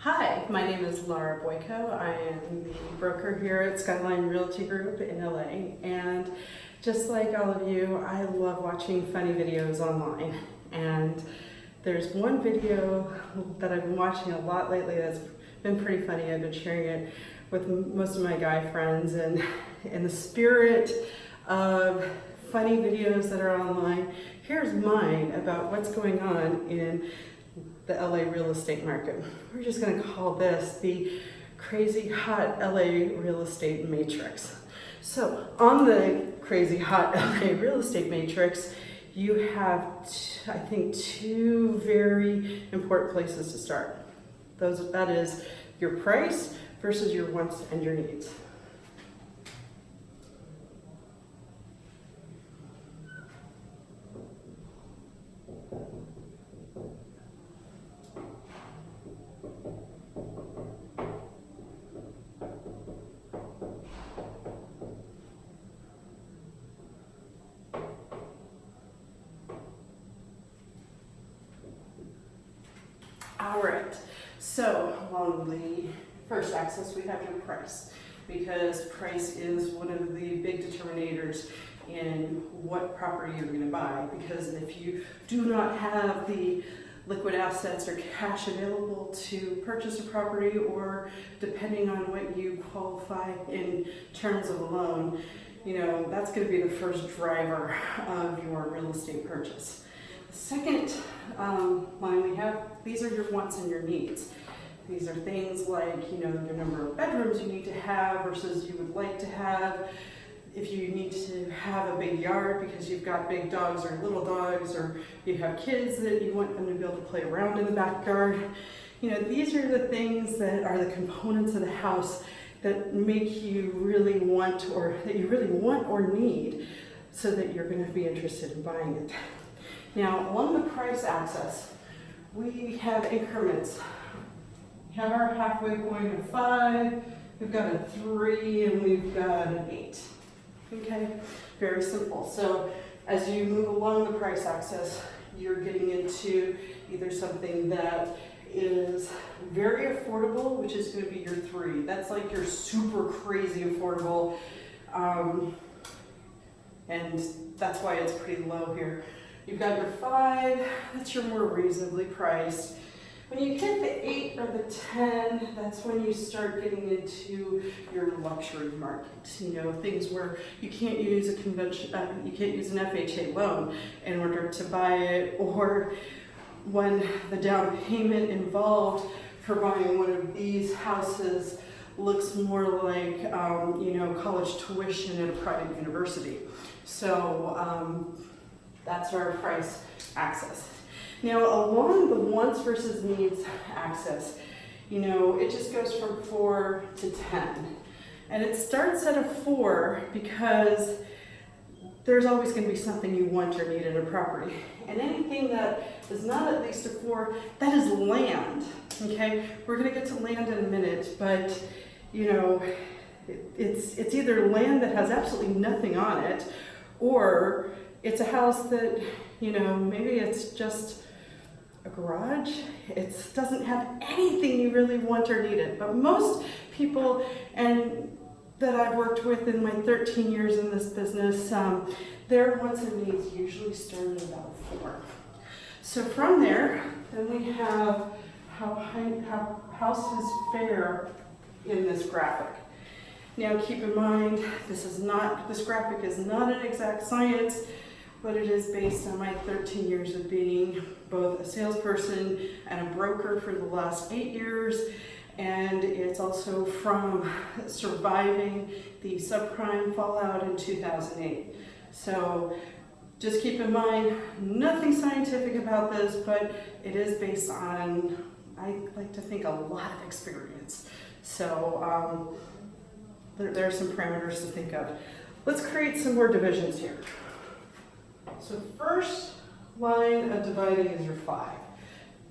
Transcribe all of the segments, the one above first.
Hi, my name is Lara. I am the broker here at Skyline Realty Group in LA, and just like all of you, I love watching funny videos online. And there's one video that I've been watching a lot lately that's been pretty funny. I've been sharing it with most of my guy friends, and in the spirit of funny videos that are online, here's mine about what's going on in the LA real estate market. We're just going to call this the crazy hot LA real estate matrix. So on the crazy hot LA real estate matrix, you have, I think, two very important places to start. That is your price versus your wants and your needs. All right, so on the first axis we have your price, because price is one of the big determinators in what property you're going to buy. Because if you do not have the liquid assets or cash available to purchase a property, or depending on what you qualify in terms of a loan, that's going to be the first driver of your real estate purchase. The second line we have, these are your wants and your needs. These are things like, the number of bedrooms you need to have versus you would like to have. If you need to have a big yard because you've got big dogs or little dogs, or you have kids that you want them to be able to play around in the backyard. These are the things that are the components of the house that make you really want, or that you really want or need, so that you're going to be interested in buying it. Now, along the price axis, we have increments. We have our halfway point of 5, we've got a 3, and we've got an 8. Okay, very simple. So as you move along the price axis, you're getting into either something that is very affordable, which is going to be your 3. That's like your super crazy affordable, and that's why it's pretty low here. You've got your 5, that's your more reasonably priced. When you hit the 8 or the 10, that's when you start getting into your luxury market. Things where you can't use an FHA loan in order to buy it, or when the down payment involved for buying one of these houses looks more like, college tuition at a private university. So that's our price axis. Now, along the wants versus needs axis, it just goes from 4 to 10. And it starts at a 4 because there's always going to be something you want or need in a property. And anything that is not at least a 4, that is land. Okay? We're going to get to land in a minute, but it's either land that has absolutely nothing on it, or it's a house that, maybe it's just a garage. It doesn't have anything you really want or need it. But most people, and that I've worked with in my 13 years in this business, their wants and needs usually start at about 4. So from there, then we have how houses fare in this graphic. Now keep in mind, this graphic is not an exact science, but it is based on my 13 years of being both a salesperson and a broker for the last 8 years. And it's also from surviving the subprime fallout in 2008. So just keep in mind, nothing scientific about this, but it is based on, I like to think, a lot of experience. So there are some parameters to think of. Let's create some more divisions here. So first line of dividing is your 5.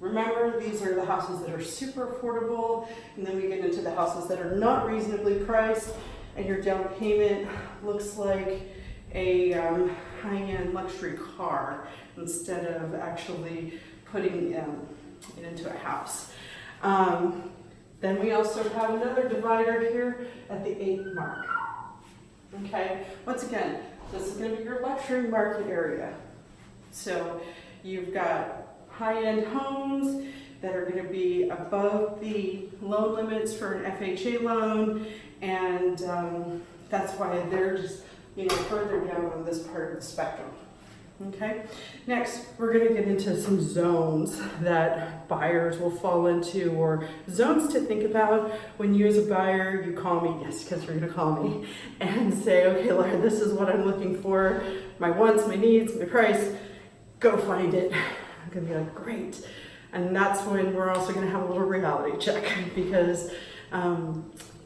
Remember, these are the houses that are super affordable, and then we get into the houses that are not reasonably priced, and your down payment looks like a high-end luxury car instead of actually putting it into a house. Then we also have another divider here at the 8 mark. Okay, once again, this is going to be your luxury market area. So you've got high-end homes that are going to be above the loan limits for an FHA loan, and that's why they're just, further down on this part of the spectrum. Okay, next we're going to get into some zones that buyers will fall into, or zones to think about when you as a buyer, you call me, yes, because you're going to call me, and say, okay, Lara, this is what I'm looking for, my wants, my needs, my price, go find it. I'm going to be like, great. And that's when we're also going to have a little reality check, because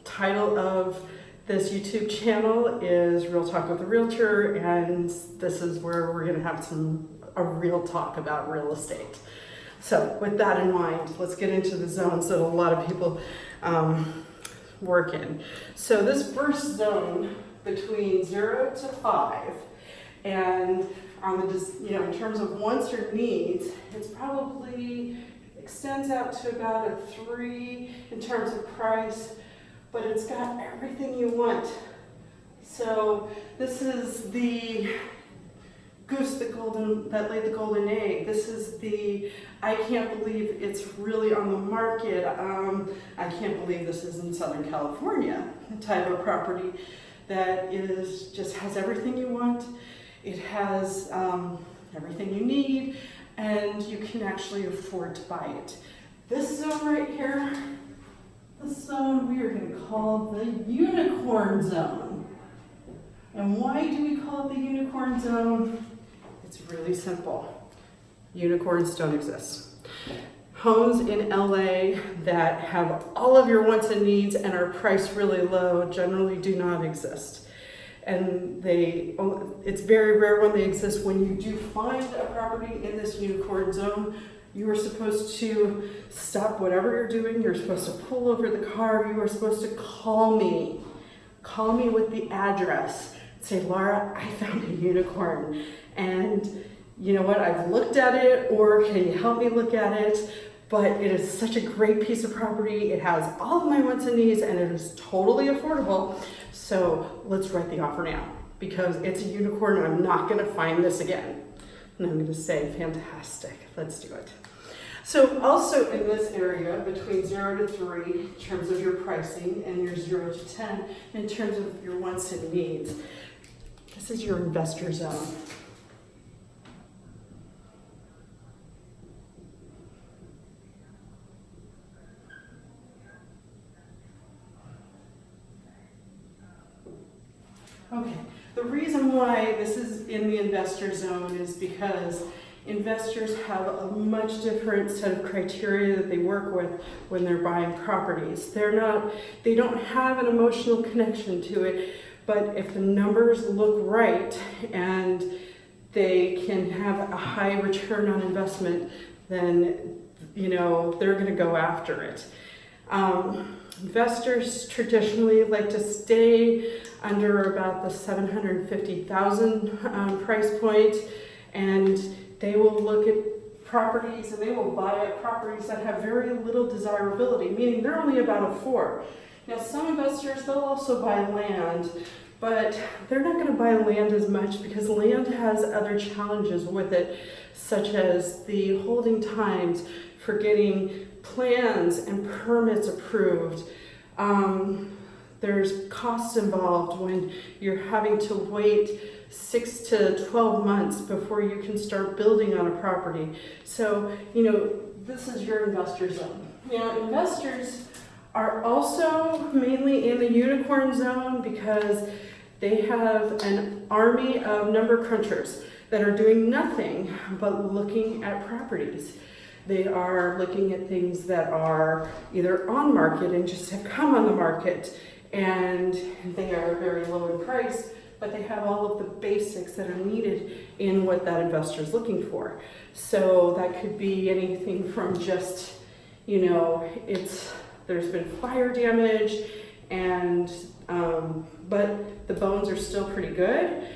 title of this YouTube channel is Real Talk with a Realtor, and this is where we're going to have a real talk about real estate. So with that in mind, let's get into the zones that a lot of people work in. So this first zone between 0 to 5, and on the, in terms of wants or needs, it's probably extends out to about a 3 in terms of price, but it's got everything you want. So this is the goose that laid the golden egg. This is the, I can't believe it's really on the market. I can't believe this is in Southern California type of property that just has everything you want. It has everything you need, and you can actually afford to buy it. This zone right here, this zone we are going to call the unicorn zone. And why do we call it the unicorn zone? It's really simple. Unicorns don't exist. Homes in LA that have all of your wants and needs and are priced really low generally do not exist. And it's very rare when they exist. When you do find a property in this unicorn zone, you are supposed to stop whatever you're doing. You're supposed to pull over the car. You are supposed to call me. Call me with the address. Say, Lara, I found a unicorn. And you know what? I've looked at it, or can you help me look at it? But it is such a great piece of property. It has all of my wants and needs, and it is totally affordable. So let's write the offer now, because it's a unicorn and I'm not gonna find this again. And I'm gonna say, fantastic, let's do it. So also in this area, between 0 to 3, in terms of your pricing, and your 0 to 10, in terms of your wants and needs, this is your investor zone. Okay, the reason why this is in the investor zone is because investors have a much different set of criteria that they work with when they're buying properties. They don't have an emotional connection to it, but if the numbers look right and they can have a high return on investment, then they're going to go after it. Investors traditionally like to stay under about the $750,000 price point, and they will look at properties and they will buy up properties that have very little desirability, meaning they're only about a 4. Now, some investors, they'll also buy land, but they're not going to buy land as much because land has other challenges with it, such as the holding times for getting plans and permits approved. There's costs involved when you're having to wait 6 to 12 months before you can start building on a property. So, this is your investor zone. Now, investors are also mainly in the unicorn zone because they have an army of number crunchers that are doing nothing but looking at properties. They are looking at things that are either on market and just have come on the market, and they are very low in price, but they have all of the basics that are needed in what that investor is looking for. So that could be anything from just, there's been fire damage, and but the bones are still pretty good.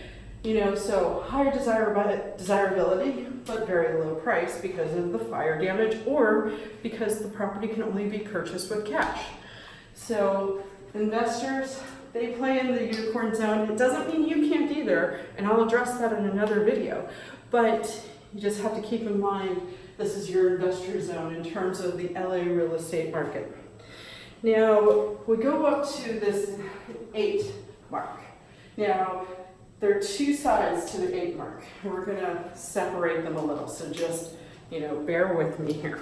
So higher desirability, but very low price because of the fire damage or because the property can only be purchased with cash. So investors, they play in the unicorn zone. It doesn't mean you can't either, and I'll address that in another video. But you just have to keep in mind this is your investor zone in terms of the LA real estate market. Now, we go up to this 8 mark. Now, there are 2 sides to the 8 mark, and we're gonna separate them a little, so just, bear with me here.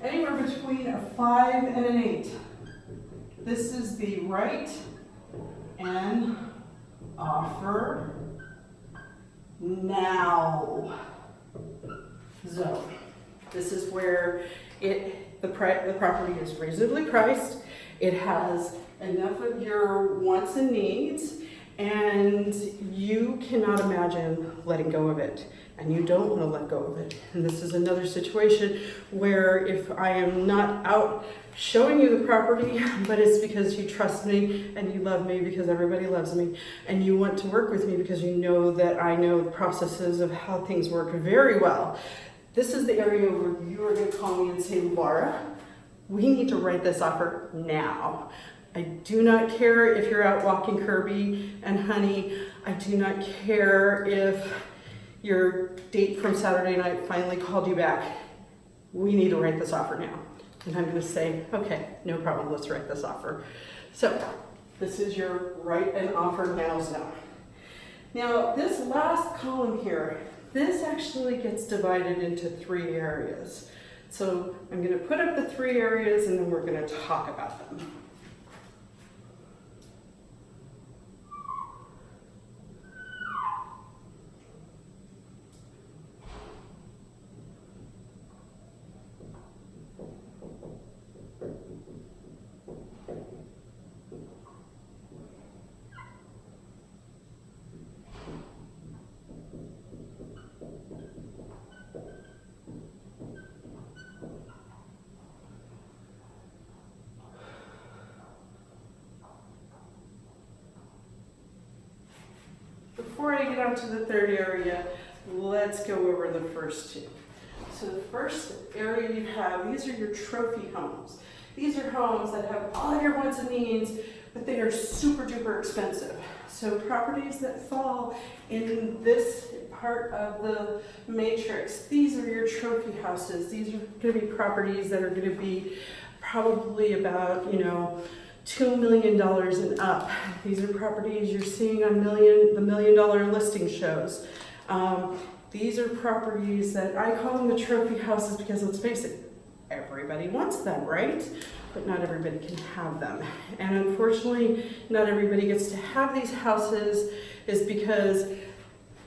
Anywhere between a 5 and an 8. This is the right and offer now zone. This is where the property is reasonably priced. It has enough of your wants and needs, and you cannot imagine letting go of it, and you don't want to let go of it. And this is another situation where if I am not out showing you the property, but it's because you trust me and you love me because everybody loves me, and you want to work with me because you know that I know the processes of how things work very well. This is the area where you are going to call me and say, Lara, we need to write this offer now. I do not care if you're out walking Kirby and Honey. I do not care if your date from Saturday night finally called you back. We need to write this offer now. And I'm going to say, okay, no problem, let's write this offer. So this is your write an offer now zone. Now this last column here, this actually gets divided into 3 areas. So I'm going to put up the 3 areas and then we're going to talk about them. Before I get on to the 3rd area, let's go over the first 2. So the first area you have, these are your trophy homes. These are homes that have all of your wants and needs, but they are super duper expensive. So properties that fall in this part of the matrix, these are your trophy houses. These are going to be properties that are going to be probably about, $2 million and up. These are properties you're seeing on the $1 million listing shows. These are properties that I call them the trophy houses because, let's face it, everybody wants them, right? But not everybody can have them. And unfortunately, not everybody gets to have these houses is because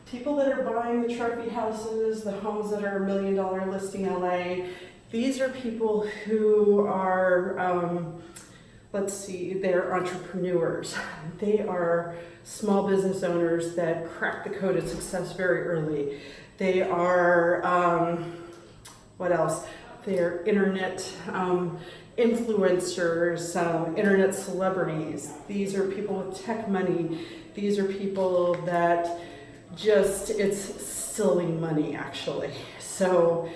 people that are buying the trophy houses, the homes that are $1 million listing LA, these are people who are, they're entrepreneurs. They are small business owners that crack the code of success very early. They are, what else? They're internet influencers, internet celebrities. These are people with tech money. These are people that it's silly money actually. So,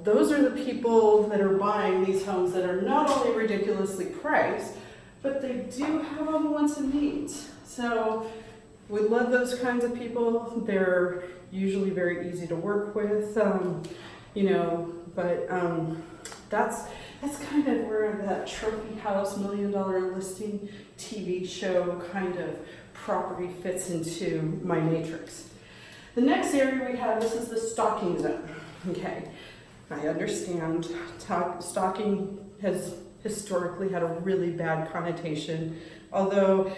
those are the people that are buying these homes that are not only ridiculously priced, but they do have all the wants and needs. So we love those kinds of people. They're usually very easy to work with, that's kind of where that trophy house $1 million listing TV show kind of property fits into my matrix. The next area we have, this is the stalking zone. Okay, I understand stalking has historically had a really bad connotation, although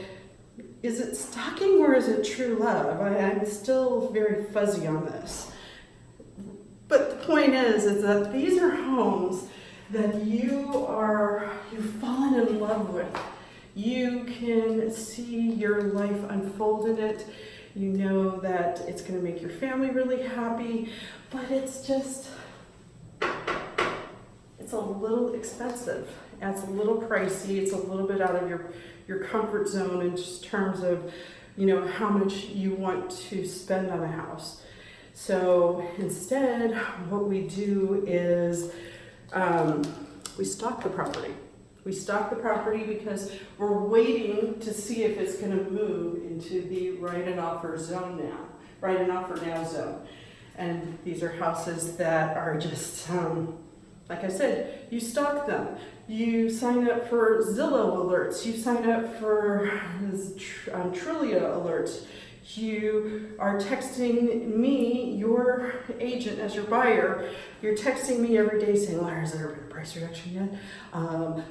is it stalking or is it true love? I'm still very fuzzy on this. But the point is that these are homes that you've fallen in love with. You can see your life unfold in it. You know that it's going to make your family really happy, but it's a little expensive. It's a little pricey. It's a little bit out of your comfort zone in just terms of, how much you want to spend on a house. So instead, what we do is we stock the property. We stock the property because we're waiting to see if it's going to move into the write an offer zone now, write an offer now zone. And these are houses that are just, like I said, you stock them. You sign up for Zillow alerts. You sign up for Trulia alerts. You are texting me, your agent, as your buyer. You're texting me every day saying, Lara, has there been a price reduction yet? Lara,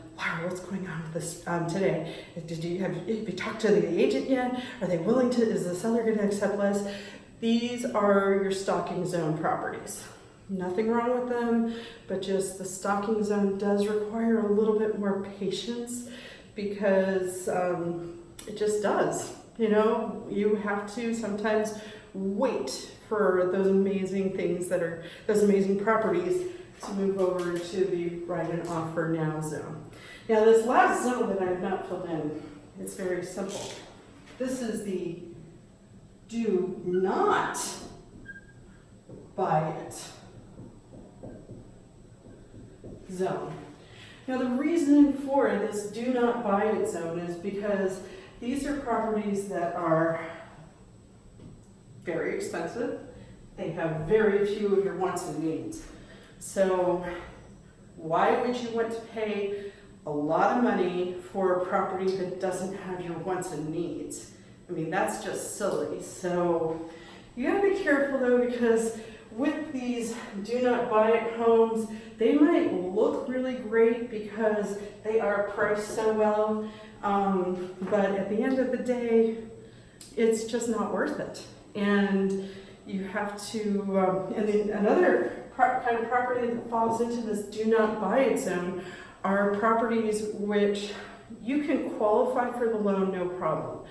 what's going on with this today? Have you talked to the agent yet? Are they willing to, is the seller going to accept less? These are your stocking zone properties. Nothing wrong with them, but just the stocking zone does require a little bit more patience because it just does. You know, you have to sometimes wait for those amazing things that are, those amazing properties to move over to the write an offer now zone. Now this last zone that I have not filled in, it's very simple. This is the do not buy it zone. Now the reason for this do not buy it zone is because these are properties that are very expensive. They have very few of your wants and needs. So why would you want to pay a lot of money for a property that doesn't have your wants and needs? I mean, that's just silly. So you gotta be careful though, because with these do not buy it homes, they might look really great because they are priced so well, but at the end of the day, it's just not worth it. And you have to, and then another kind of property that falls into this do not buy it zone are properties which you can qualify for the loan, no problem,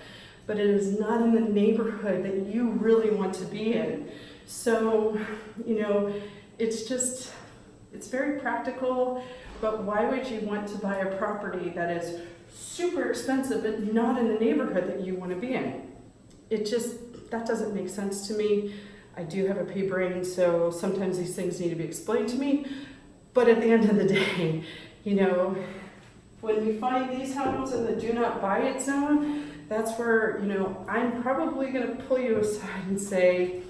but it is not in the neighborhood that you really want to be in. So, you know, it's just, it's very practical, but why would you want to buy a property that is super expensive but not in the neighborhood that you want to be in? It just, that doesn't make sense to me. I do have a pea brain, so sometimes these things need to be explained to me, but at the end of the day, you know, when we find these homes in the do not buy it zone, that's where, you know, I'm probably going to pull you aside and say,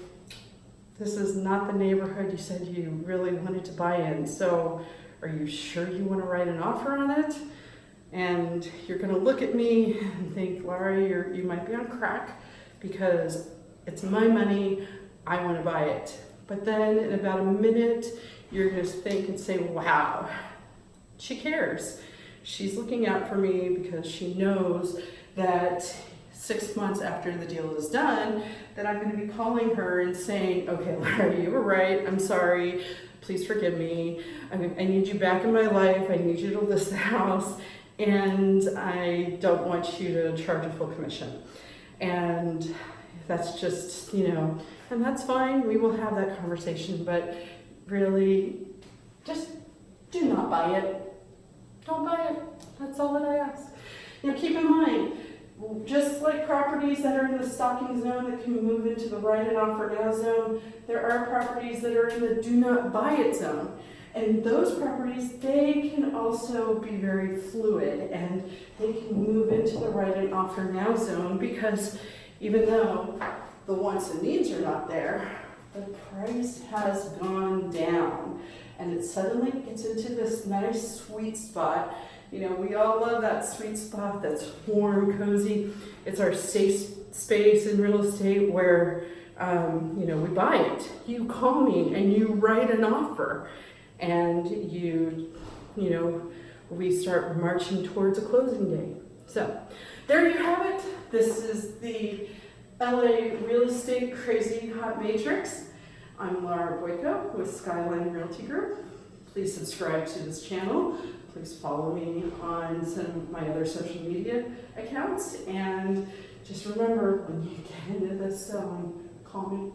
this is not the neighborhood you said you really wanted to buy in. So are you sure you want to write an offer on it? And you're going to look at me and think, Lara, you might be on crack because it's my money. I want to buy it. But then in about a minute, you're going to think and say, wow, she cares. She's looking out for me because she knows that 6 months after the deal is done, that I'm going to be calling her and saying, okay, Lara, you were right. I'm sorry. Please forgive me. I need you back in my life. I need you to list the house. And I don't want you to charge a full commission. And that's just, you know, and that's fine. We will have that conversation. But really, just do not buy it. Don't buy it. That's all that I ask. You know, keep in mind, just like properties that are in the stocking zone that can move into the write an offer now zone, there are properties that are in the do not buy it zone. And those properties, they can also be very fluid and they can move into the write an offer now zone because even though the wants and needs are not there, the price has gone down and it suddenly gets into this nice sweet spot. You know, we all love that sweet spot that's warm, cozy. It's our safe space in real estate where, you know, we buy it. You call me and you write an offer and you know, we start marching towards a closing day. So there you have it. This is the LA Real Estate Crazy Hot Matrix. I'm Lara Boyko with Skyline Realty Group. Please subscribe to this channel. Please follow me on some of my other social media accounts. And just remember, when you get into this zone, call me.